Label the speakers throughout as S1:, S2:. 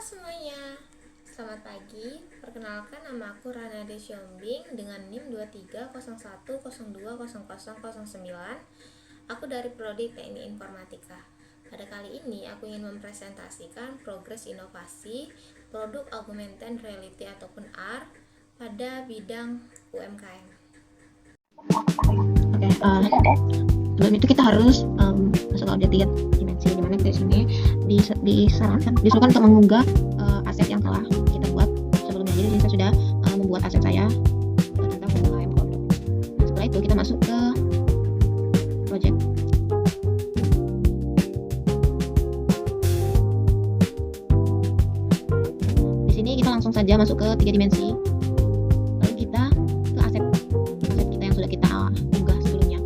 S1: semuanya, selamat pagi. Perkenalkan, nama aku Rana Desyombing dengan NIM 2301020009. Aku dari Prodi Teknik Informatika. Pada kali ini aku ingin mempresentasikan progres inovasi produk augmented reality ataupun AR pada bidang UMKM.
S2: Sebelum itu kita harus masuk ke audit dimensi, di mana di sini disuruhkan untuk mengunggah aset yang telah kita buat sebelumnya. Jadi saya sudah membuat aset saya tentang UMKM produk. Setelah itu kita masuk ke project. Di sini kita langsung saja masuk ke 3 dimensi. Lalu kita ke aset kita yang sudah kita unggah sebelumnya.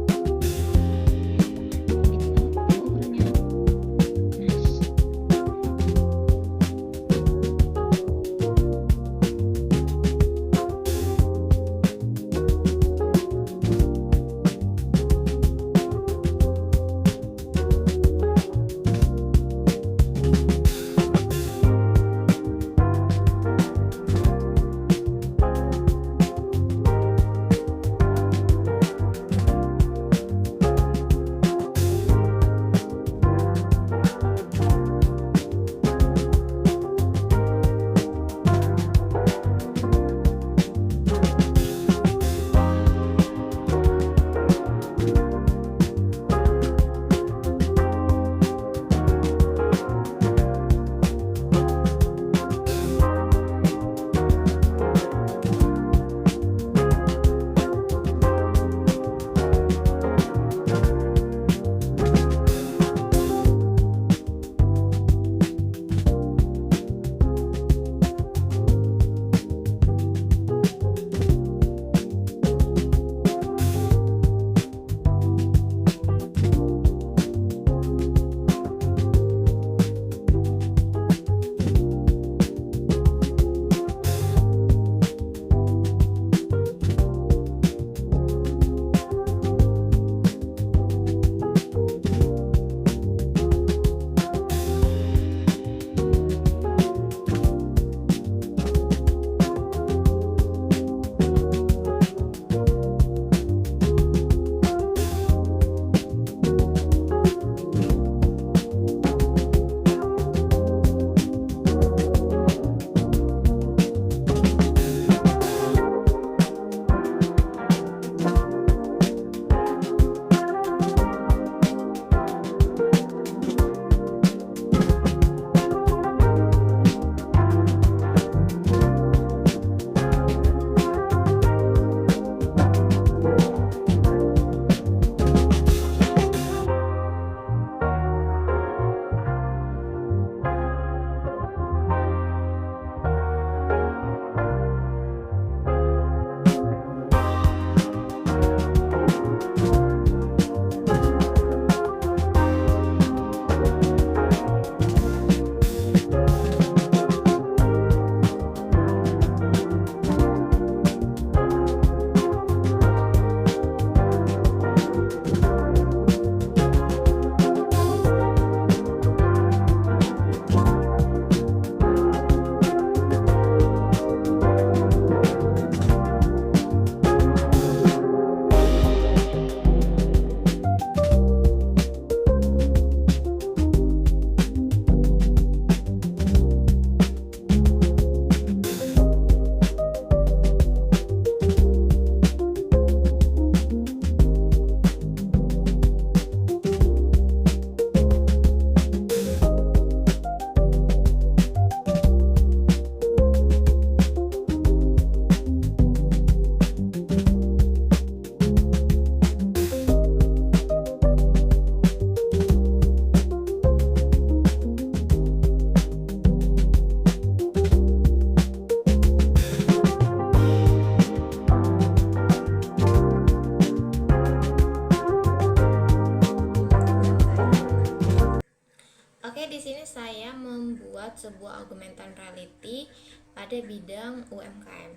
S1: Oke, di sini saya membuat sebuah augmented reality pada bidang UMKM.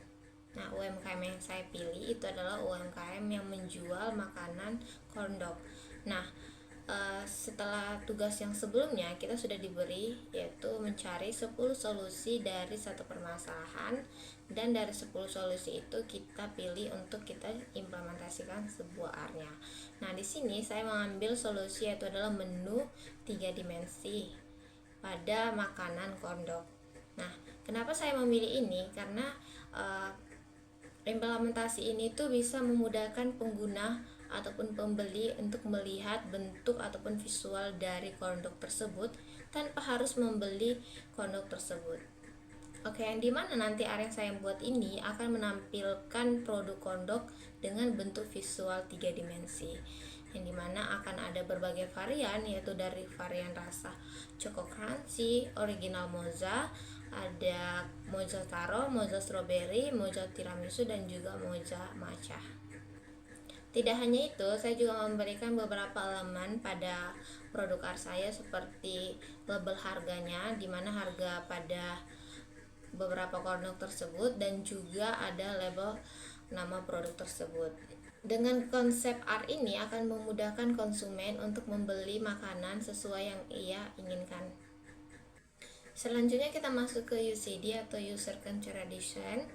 S1: Nah, UMKM yang saya pilih itu adalah UMKM yang menjual makanan corn dog. Nah, setelah tugas yang sebelumnya kita sudah diberi, yaitu mencari 10 solusi dari satu permasalahan, dan dari 10 solusi itu kita pilih untuk kita implementasikan sebuah R-nya. Nah, di sini saya mengambil solusi yaitu adalah menu 3 dimensi pada makanan kondok. Nah, kenapa saya memilih ini? Karena implementasi ini tuh bisa memudahkan pengguna ataupun pembeli untuk melihat bentuk ataupun visual dari kondok tersebut tanpa harus membeli kondok tersebut. Oke, yang dimana nanti area yang saya buat ini akan menampilkan produk kondok dengan bentuk visual 3 dimensi, yang dimana akan ada berbagai varian, yaitu dari varian rasa choco crunchy, original mocha, ada mocha taro, mocha strawberry, mocha tiramisu, dan juga mocha matcha. Tidak hanya itu, saya juga memberikan beberapa elemen pada produk art saya seperti label harganya, di mana harga pada beberapa kondok tersebut, dan juga ada label nama produk tersebut. Dengan konsep art ini akan memudahkan konsumen untuk membeli makanan sesuai yang ia inginkan. Selanjutnya kita masuk ke UCD atau User Centered Design.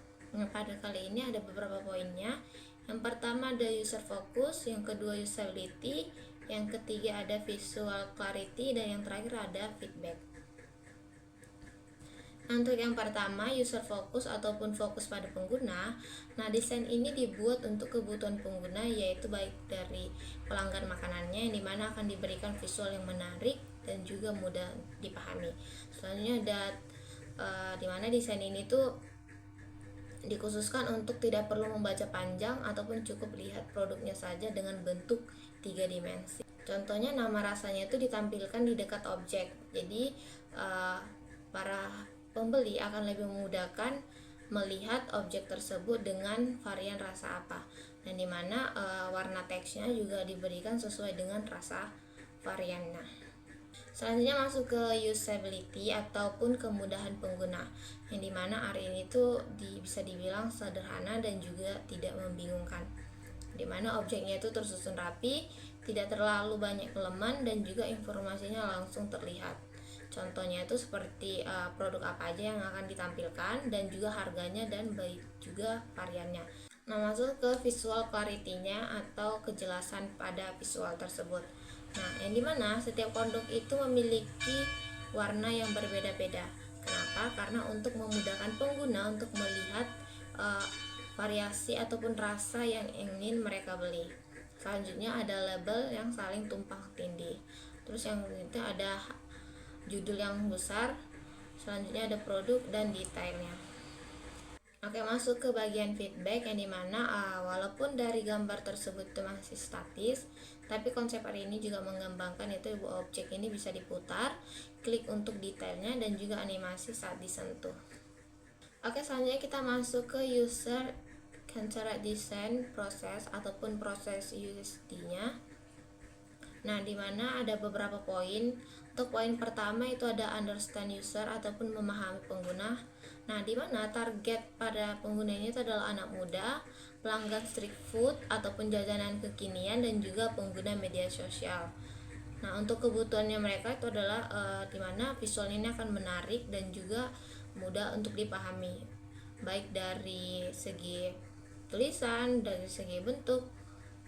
S1: Pada kali ini ada beberapa poinnya. Yang pertama ada user focus, yang kedua usability, yang ketiga ada visual clarity, dan yang terakhir ada feedback. Untuk yang pertama, user focus ataupun fokus pada pengguna. Nah, desain ini dibuat untuk kebutuhan pengguna, yaitu baik dari pelanggan makanannya, yang dimana akan diberikan visual yang menarik dan juga mudah dipahami. Selanjutnya ada dimana desain ini tuh dikhususkan untuk tidak perlu membaca panjang ataupun cukup lihat produknya saja dengan bentuk 3 dimensi. Contohnya nama rasanya itu ditampilkan di dekat objek. Jadi para pembeli akan lebih memudahkan melihat objek tersebut dengan varian rasa apa, dan dimana warna teksnya juga diberikan sesuai dengan rasa variannya. Selanjutnya masuk ke usability ataupun kemudahan pengguna, yang dimana area ini tuh bisa dibilang sederhana dan juga tidak membingungkan, dimana objeknya itu tersusun rapi, tidak terlalu banyak elemen, dan juga informasinya langsung terlihat. Contohnya itu seperti produk apa aja yang akan ditampilkan, dan juga harganya, dan baik juga variannya. Nah, masuk ke visual clarity-nya atau kejelasan pada visual tersebut. Nah, yang dimana setiap kondok itu memiliki warna yang berbeda-beda. Kenapa? Karena untuk memudahkan pengguna untuk melihat variasi ataupun rasa yang ingin mereka beli. Selanjutnya ada label yang saling tumpang tindih. Terus yang itu ada judul yang besar. Selanjutnya ada produk dan detailnya. Oke, masuk ke bagian feedback, yang dimana walaupun dari gambar tersebut itu masih statis, tapi konsep hari ini juga mengembangkan itu objek ini bisa diputar, klik untuk detailnya, dan juga animasi saat disentuh. Oke, selanjutnya kita masuk ke user centered design proses ataupun proses USD-nya. Nah, dimana ada beberapa poin. Untuk poin pertama itu ada understand user ataupun memahami pengguna. Nah, dimana target pada pengguna ini itu adalah anak muda, pelanggan street food ataupun jajanan kekinian, dan juga pengguna media sosial. Nah, untuk kebutuhannya mereka itu adalah dimana visual ini akan menarik dan juga mudah untuk dipahami, baik dari segi tulisan, dari segi bentuk,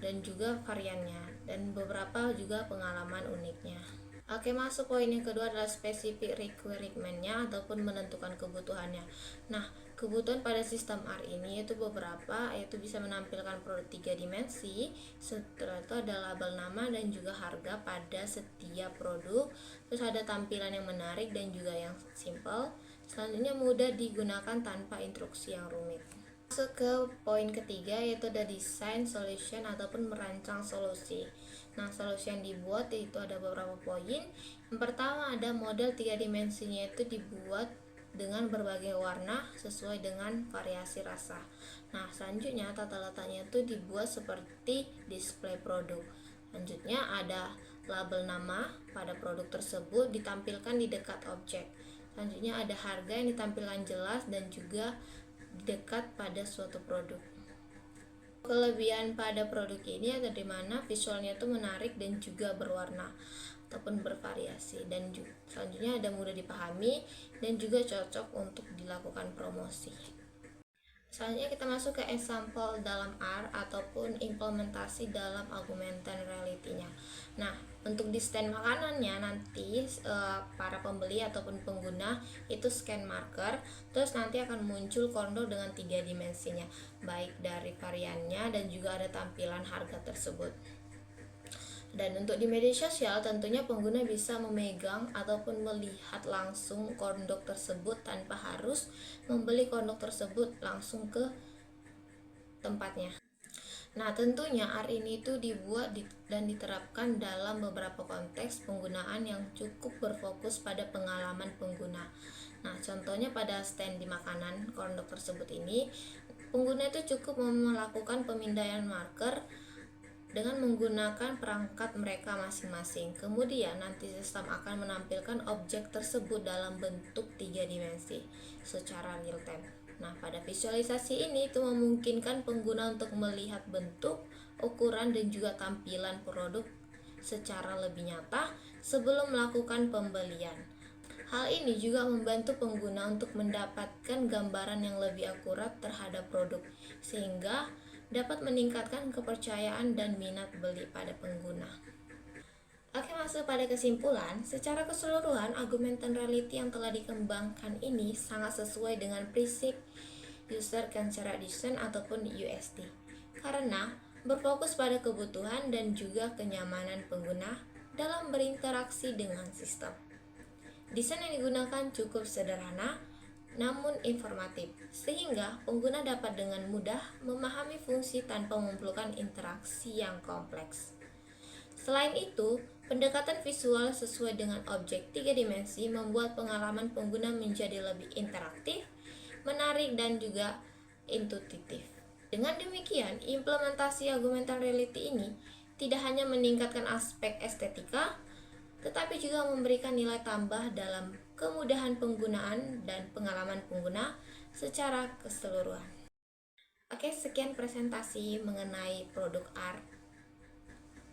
S1: dan juga variannya, dan beberapa juga pengalaman uniknya. Oke, masuk poin yang kedua adalah specific requirement-nya ataupun menentukan kebutuhannya. Nah, kebutuhan pada sistem R ini itu beberapa, yaitu bisa menampilkan produk 3 dimensi, setelah itu ada label nama dan juga harga pada setiap produk, terus ada tampilan yang menarik dan juga yang simple, selanjutnya mudah digunakan tanpa instruksi yang rumit. Masuk ke poin ketiga, yaitu ada design solution ataupun merancang solusi. Nah, solusi yang dibuat itu ada beberapa poin. Yang pertama ada model 3 dimensinya itu dibuat dengan berbagai warna sesuai dengan variasi rasa. Nah, selanjutnya tata letaknya itu dibuat seperti display produk. Selanjutnya ada label nama pada produk tersebut ditampilkan di dekat objek. Selanjutnya ada harga yang ditampilkan jelas dan juga dekat pada suatu produk. Kelebihan pada produk ini ada di mana visualnya itu menarik dan juga berwarna ataupun bervariasi, dan selanjutnya ada mudah dipahami dan juga cocok untuk dilakukan promosi. Selanjutnya kita masuk ke example dalam R ataupun implementasi dalam augmented reality-nya. Nah, untuk di stand makanannya nanti para pembeli ataupun pengguna itu scan marker, terus nanti akan muncul kondor dengan 3 dimensinya, baik dari variannya dan juga ada tampilan harga tersebut. Dan untuk di media sosial tentunya pengguna bisa memegang ataupun melihat langsung kondok tersebut tanpa harus membeli kondok tersebut langsung ke tempatnya. Nah, tentunya R ini itu dibuat dan diterapkan dalam beberapa konteks penggunaan yang cukup berfokus pada pengalaman pengguna. Nah, contohnya pada stand di makanan kondok tersebut ini, pengguna itu cukup melakukan pemindaian marker dengan menggunakan perangkat mereka masing-masing. Kemudian nanti sistem akan menampilkan objek tersebut dalam bentuk 3 dimensi secara real time. Nah, pada visualisasi ini itu memungkinkan pengguna untuk melihat bentuk, ukuran, dan juga tampilan produk secara lebih nyata sebelum melakukan pembelian. Hal ini juga membantu pengguna untuk mendapatkan gambaran yang lebih akurat terhadap produk, sehingga dapat meningkatkan kepercayaan dan minat beli pada pengguna. Oke, masuk pada kesimpulan. Secara keseluruhan, augmented reality yang telah dikembangkan ini sangat sesuai dengan prinsip User Centered Design ataupun UCD, karena berfokus pada kebutuhan dan juga kenyamanan pengguna dalam berinteraksi dengan sistem. Desain yang digunakan cukup sederhana namun informatif, sehingga pengguna dapat dengan mudah memahami fungsi tanpa memerlukan interaksi yang kompleks. Selain itu, pendekatan visual sesuai dengan objek 3 dimensi membuat pengalaman pengguna menjadi lebih interaktif, menarik, dan juga intuitif. Dengan demikian, implementasi augmented reality ini tidak hanya meningkatkan aspek estetika, tetapi juga memberikan nilai tambah dalam kemudahan penggunaan dan pengalaman pengguna secara keseluruhan. Oke, sekian presentasi mengenai produk art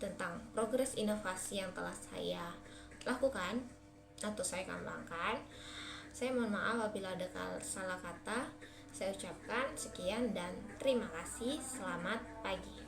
S1: tentang progres inovasi yang telah saya lakukan atau saya kembangkan. Saya mohon maaf apabila ada salah kata. Saya ucapkan sekian dan terima kasih. Selamat pagi.